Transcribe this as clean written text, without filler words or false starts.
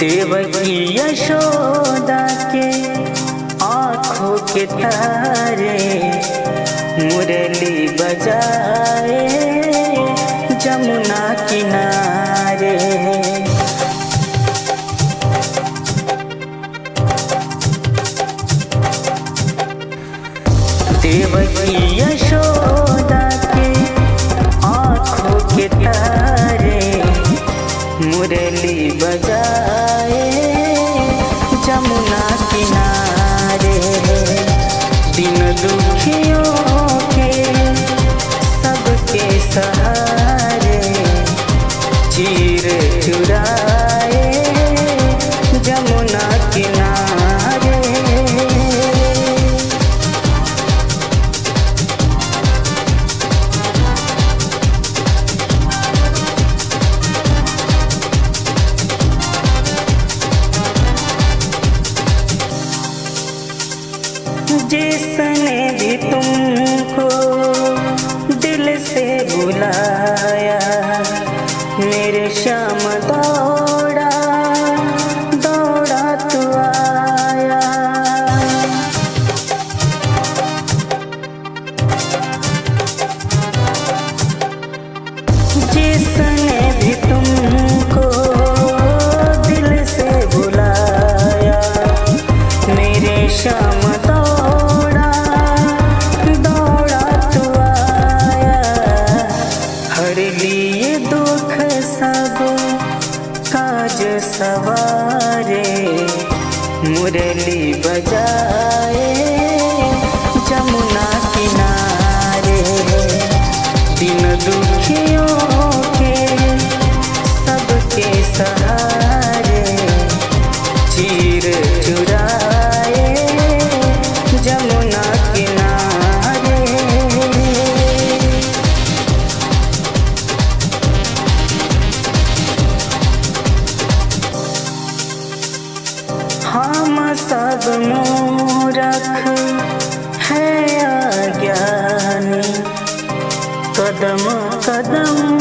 देवकी यशोदा के आँखों के तारे मुरली बजाए जमुना किनारे। देवकी यशोदा के आँखों के तारे मुरली बजाए जमुना किनारे। दिन दुखियों के सबके सहारे चीर चुराए जमुना किनारे। जिसने भी तुमको दिल से बुलाया मेरे श्याम दौड़ा दौड़ा तू आया। जिसने भी तुमको दिल से बुलाया मेरे श्याम दुख सब काज सवारे मुरली बजाए जमुना किनारे। दिन दुखियों के सबके सहारे चीर चुराए जमुना किनारे। हम सब मूरख है अज्ञानी कदम कदम